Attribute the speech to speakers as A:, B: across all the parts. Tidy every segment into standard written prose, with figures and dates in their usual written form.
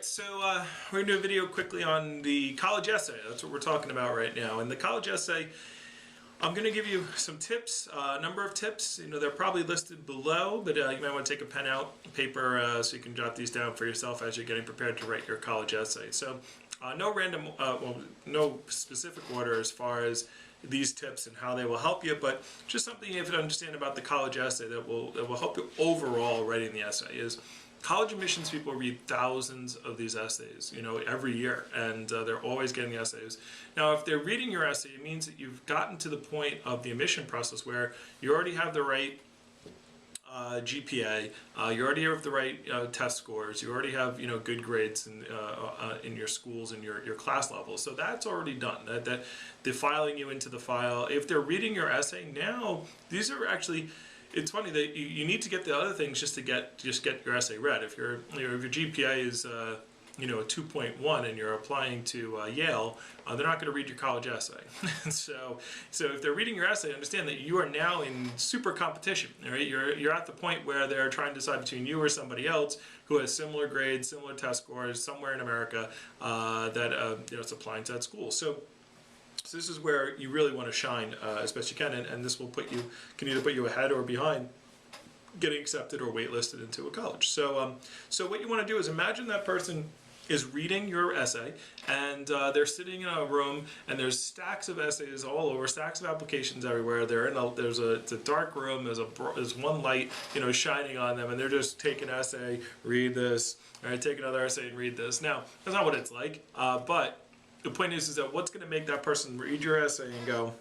A: so we're going to do a video quickly on the college essay. That's what we're talking about right now. In the college essay, I'm going to give you some tips, a number of tips. You know, they're probably listed below, but you might want to take a pen out, paper, so you can jot these down for yourself as you're getting prepared to write your college essay. So no random, no specific order as far as these tips and how they will help you, but just something you have to understand about the college essay that will help you overall writing the essay is college admissions people read thousands of these essays, you know, every year, and they're always getting essays. Now, if they're reading your essay, it means that you've gotten to the point of the admission process where you already have the right GPA, you already have the right test scores, you already have, you know, good grades in your schools and your class levels. So that's already done. That they're filing you into the file. If they're reading your essay now, these are actually. It's funny that you need to get the other things just to get your essay read. If your GPA is you know, a 2.1 and you're applying to Yale, they're not going to read your college essay. so if they're reading your essay, understand that you are now in super competition. Right? You're at the point where they're trying to decide between you or somebody else who has similar grades, similar test scores, somewhere in America that you know, is applying to that school. So this is where you really want to shine as best you can, and this will can either put you ahead or behind getting accepted or waitlisted into a college. So what you want to do is imagine that person is reading your essay, and they're sitting in a room, and there's stacks of essays all over, stacks of applications everywhere. It's a dark room. There's one light, you know, shining on them, and they're just take an essay, read this, all right, take another essay and read this. Now, that's not what it's like, but the point is that what's going to make that person read your essay and go,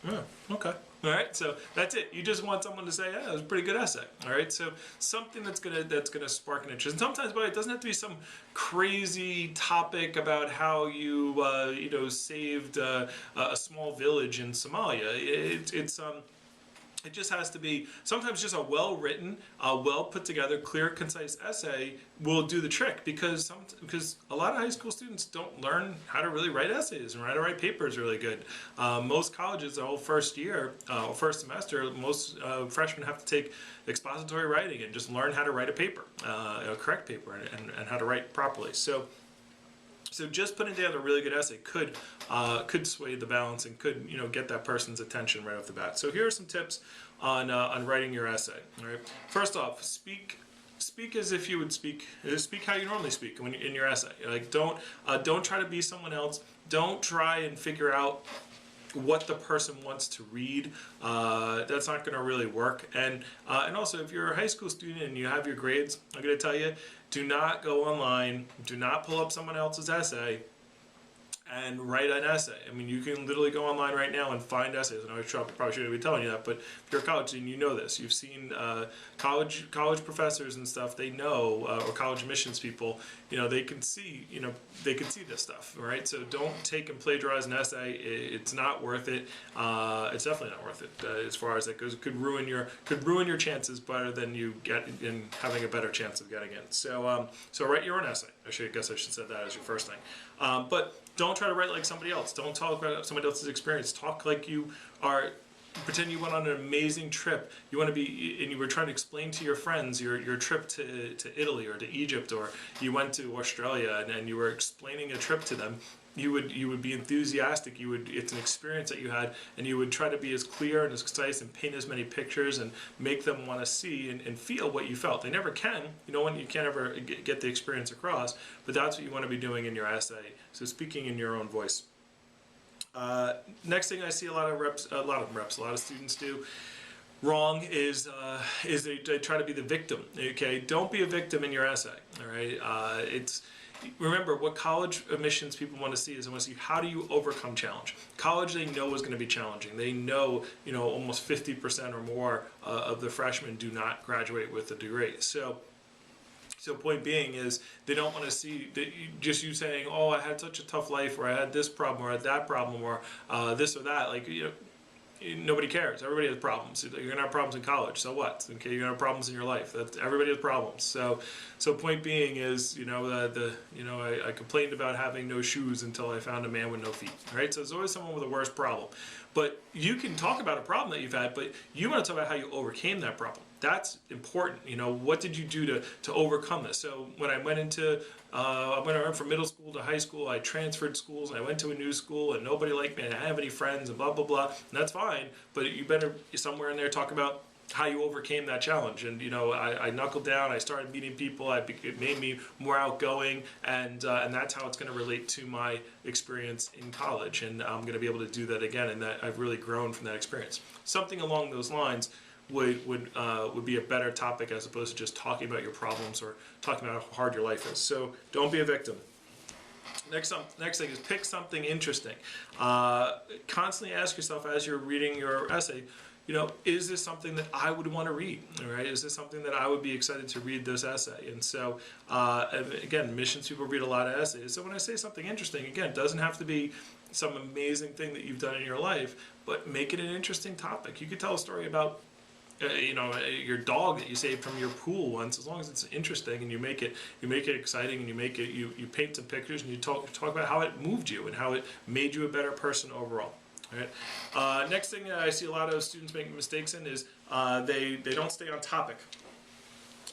A: oh, okay. All right, so that's it. You just want someone to say, yeah, that was a pretty good essay. All right, so something that's gonna spark an interest. And sometimes, but it doesn't have to be some crazy topic about how you you know, saved a small village in Somalia. It just has to be, sometimes just a well-written, well put-together, clear, concise essay will do the trick, because a lot of high school students don't learn how to really write essays and how to write papers really good. Most colleges, the whole first year, first semester, most freshmen have to take expository writing and just learn how to write a paper, a correct paper, and how to write properly. So just putting together a really good essay could sway the balance and could, you know, get that person's attention right off the bat. So here are some tips on writing your essay. All right. First off, speak as if you would speak how you normally speak when you're in your essay. Like don't try to be someone else. Don't try and figure out what the person wants to read. That's not going to really work. And also, if you're a high school student and you have your grades, I'm going to tell you, do not go online, do not pull up someone else's essay and write an essay. I mean, you can literally go online right now and find essays. I know I probably shouldn't be telling you that, but if you're a college student, you know this. You've seen college professors and stuff. They know, or college admissions people. You know, they can see. You know, they can see this stuff. Right. So don't take and plagiarize an essay. It's not worth it. It's definitely not worth it as far as that goes. It could ruin your chances better than you get in having a better chance of getting in. So write your own essay. I guess I should say that as your first thing. But don't try to write like somebody else. Don't talk about somebody else's experience. Talk like you are, pretend you went on an amazing trip. You want to be, and you were trying to explain to your friends your trip to Italy or to Egypt, or you went to Australia and you were explaining a trip to them. You would be enthusiastic. It's an experience that you had, and you would try to be as clear and as concise and paint as many pictures and make them want to see and feel what you felt. They never can, you know, when you can't ever get the experience across, but that's what you want to be doing in your essay. So speaking in your own voice. Next thing I see a lot of students do wrong is they try to be the victim. Okay, don't be a victim in your essay. All right, remember, what college admissions people want to see is they want to see how do you overcome challenge. College, they know, is going to be challenging. They know, you know, almost 50% or more of the freshmen do not graduate with a degree. So point being is they don't want to see just you saying, oh, I had such a tough life, or I had this problem, or I had that problem, or this or that. Like, you know, nobody cares. Everybody has problems. You're gonna have problems in college. So what? Okay, you're gonna have problems in your life. Everybody has problems. So point being is, you know, I complained about having no shoes until I found a man with no feet. All right. So there's always someone with a worse problem. But you can talk about a problem that you've had, but you want to talk about how you overcame that problem. That's important. What did you do to overcome this? So when I went from middle school to high school, I transferred schools, I went to a new school, and nobody liked me, and I didn't have any friends, and blah, blah, blah. And that's fine, but you better somewhere in there talk about how you overcame that challenge. And I knuckled down, I started meeting people, it made me more outgoing, and that's how it's going to relate to my experience in college, and I'm going to be able to do that again, and that I've really grown from that experience. Something along those lines would be a better topic, as opposed to just talking about your problems or talking about how hard your life is. So don't be a victim. Next thing is pick something interesting. Constantly ask yourself as you're reading your essay, is this something that I would want to read? All right, is this something that I would be excited to read this essay? And so, again, missions people read a lot of essays. So when I say something interesting, again, it doesn't have to be some amazing thing that you've done in your life, but make it an interesting topic. You could tell a story about your dog that you saved from your pool once, as long as it's interesting and you make it exciting, and you paint some pictures, and you talk about how it moved you and how it made you a better person overall. All right. Next thing that I see a lot of students making mistakes in is they don't stay on topic.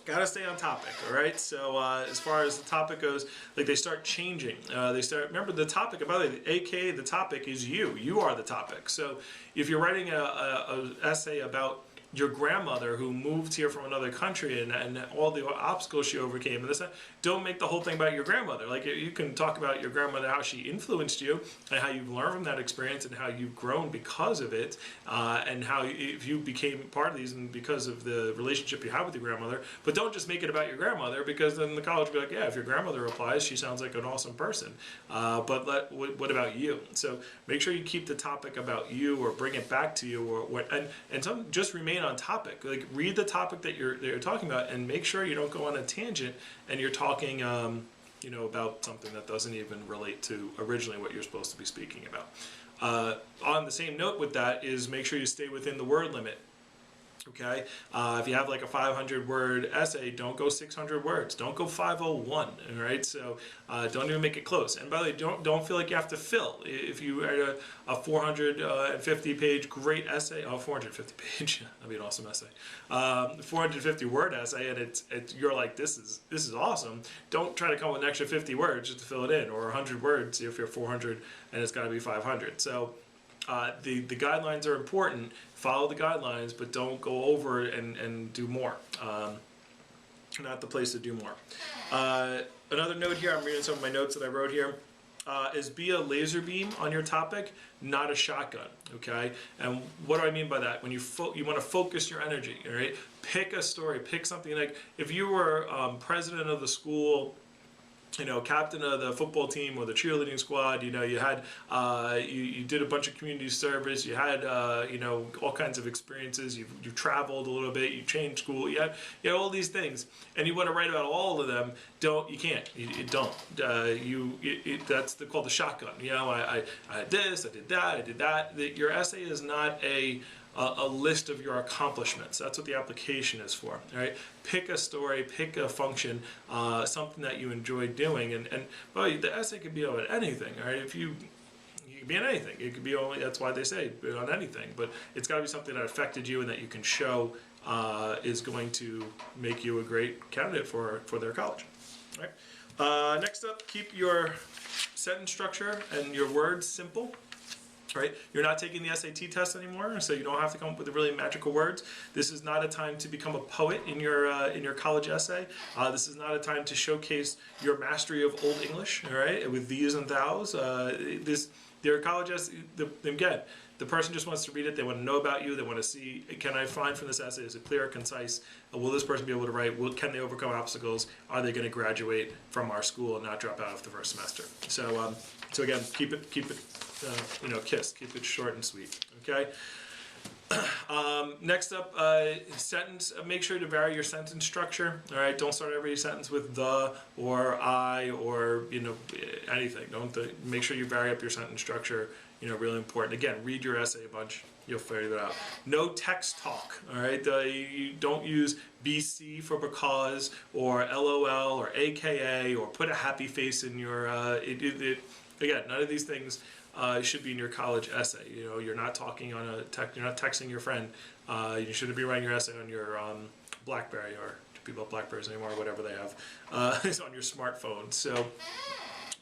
A: Gotta stay on topic, all right? So as far as the topic goes, like they start changing. Remember the topic, by the way, AKA the topic is you. You are the topic. So if you're writing a essay about your grandmother who moved here from another country and all the obstacles she overcame, and this, don't make the whole thing about your grandmother. Like, you can talk about your grandmother, how she influenced you, and how you've learned from that experience, and how you've grown because of it, and how if you became part of these and because of the relationship you have with your grandmother. But don't just make it about your grandmother, because then the college will be like, yeah, if your grandmother applies, she sounds like an awesome person. But what about you? So make sure you keep the topic about you, or bring it back to you, and just remain on topic. Like, read the topic that you're talking about, and make sure you don't go on a tangent and you're talking about something that doesn't even relate to originally what you're supposed to be speaking about. On the same note with that is, make sure you stay within the word limit. Okay, if you have like a 500-word essay, don't go 600 words. Don't go 501. All right, so don't even make it close. And by the way, don't feel like you have to fill. If you write a 450-page great essay, 450-page, that'd be an awesome essay. 450-word essay, and you're like, this is awesome. Don't try to come up with an extra 50 words just to fill it in, or 100 words if you're 400 and it's got to be 500. So the guidelines are important. Follow the guidelines, but don't go over and do more. Not the place to do more. Another note here, I'm reading some of my notes that I wrote here, is be a laser beam on your topic, not a shotgun, okay? And what do I mean by that? When you want to focus your energy, all right? Pick a story, pick something. Like, if you were president of the school, captain of the football team or the cheerleading squad, you had, you did a bunch of community service, you had, all kinds of experiences, you traveled a little bit, you changed school, you had all these things, and you want to write about all of them. You can't, that's called the shotgun. I had this, I did that, I did that. Your essay is not a list of your accomplishments. That's what the application is for. All right, pick a story, pick a function, something that you enjoy doing, and well, the essay could be about anything. All right, it could be on anything. It could be that's why they say on anything. But it's got to be something that affected you and that you can show is going to make you a great candidate for their college. All right. Next up, keep your sentence structure and your words simple. Right? You're not taking the SAT test anymore, so you don't have to come up with really magical words. This is not a time to become a poet in your college essay. This is not a time to showcase your mastery of Old English, all right, with these and thous. Their college essay, again, the person just wants to read it. They want to know about you. They want to see, can I find from this essay, is it clear, concise? Will this person be able to write? Can they overcome obstacles? Are they going to graduate from our school and not drop out of the first semester? So again, keep it. Keep it short and sweet, okay? Next up, sentence, make sure to vary your sentence structure, all right? Don't start every sentence with the, or I, or, anything. Make sure you vary up your sentence structure, really important. Again, read your essay a bunch, you'll figure that out. No text talk, all right? You don't use BC for because, or LOL, or AKA, or put a happy face in your, again, none of these things should be in your college essay. You know, you're not talking on you're not texting your friend. You shouldn't be writing your essay on your BlackBerry, or do people have Blackberries anymore, whatever they have. It's on your smartphone. So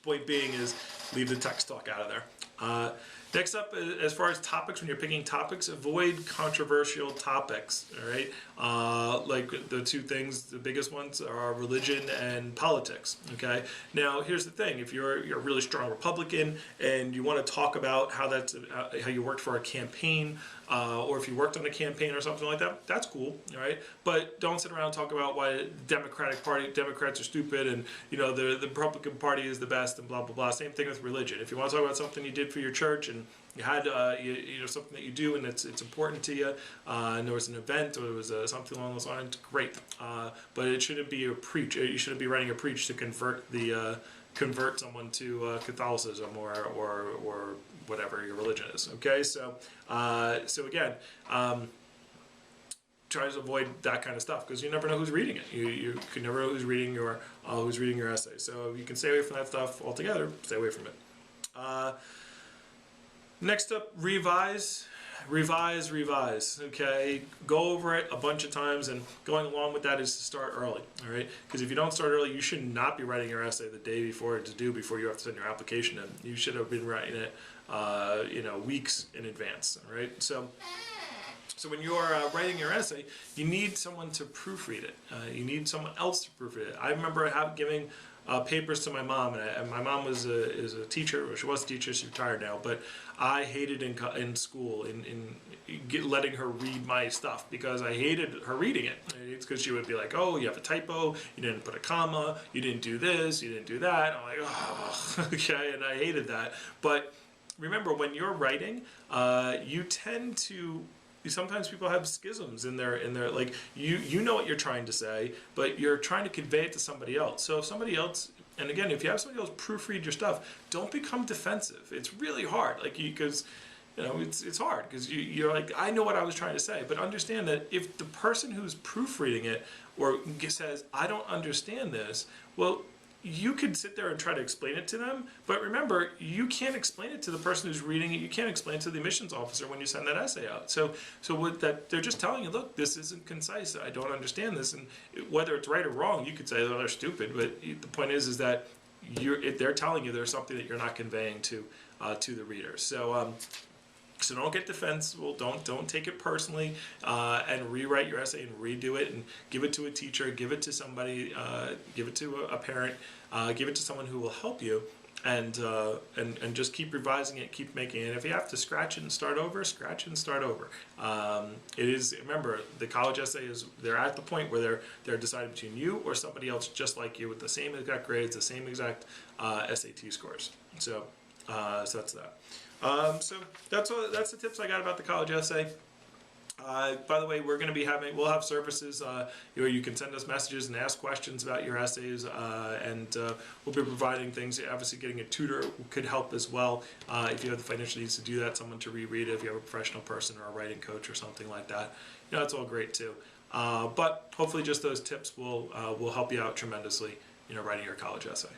A: point being is leave the text talk out of there. Next up, as far as topics, when you're picking topics, avoid controversial topics, all right? Like the two things, the biggest ones are religion and politics, okay? Now, here's the thing. If you're a really strong Republican and you want to talk about how you worked for a campaign, or if you worked on a campaign or something like that, that's cool, all right? But don't sit around and talk about why Democrats are stupid, and you know the Republican Party is the best, and blah blah blah. Same thing with religion. If you want to talk about something you did for your church and you had you know something that you do and it's important to you, and there was an event or there was something along those lines, great. But it shouldn't be a preach. You shouldn't be writing a preach to convert someone to Catholicism or whatever your religion is. Okay, so again, try to avoid that kind of stuff because you never know who's reading it. You can never know who's reading your essay. So you can stay away from that stuff altogether. Stay away from it. Next up, revise. Okay, go over it a bunch of times, and going along with that is to start early. All right, because if you don't start early, you should not be writing your essay the day before it's due, before you have to send your application in. You should have been writing it, you know, weeks in advance. All right, so when you are writing your essay, you need someone to proofread it. You need someone else to proofread it. I remember giving papers to my mom, and my mom is a teacher, or she was a teacher, she's retired now, but I hated in school letting her read my stuff because I hated her reading it. It's because she would be like, oh, you have a typo, you didn't put a comma, you didn't do this, you didn't do that. I'm like, oh, okay, and I hated that. But remember, when you're writing, you tend to, sometimes people have schisms in their like you know what you're trying to say, but you're trying to convey it to somebody else. So if somebody else, and again, if you have somebody else proofread your stuff, don't become defensive. It's really hard, like because you know it's hard because you're like, I know what I was trying to say, but understand that if the person who's proofreading it or says I don't understand this, well, you could sit there and try to explain it to them, but remember, you can't explain it to the person who's reading it. You can't explain it to the admissions officer when you send that essay out. So with that, they're just telling you, look, this isn't concise. I don't understand this, and whether it's right or wrong, you could say, oh, they're stupid. But the point is that they're telling you there's something that you're not conveying to the reader. So don't get defensive. Don't take it personally, and rewrite your essay and redo it and give it to a teacher, give it to somebody, give it to a parent, give it to someone who will help you, and just keep revising it, keep making it. If you have to scratch it and start over, scratch it and start over. Remember, the college essay they're at the point where they're deciding between you or somebody else just like you with the same exact grades, the same exact SAT scores. So that's that. So that's the tips I got about the college essay. By the way, we'll have services where you can send us messages and ask questions about your essays, and we'll be providing things. Obviously, getting a tutor could help as well if you have the financial needs to do that, someone to reread it, if you have a professional person or a writing coach or something like that. You know, that's all great too. But hopefully, just those tips will help you out tremendously, you know, writing your college essay.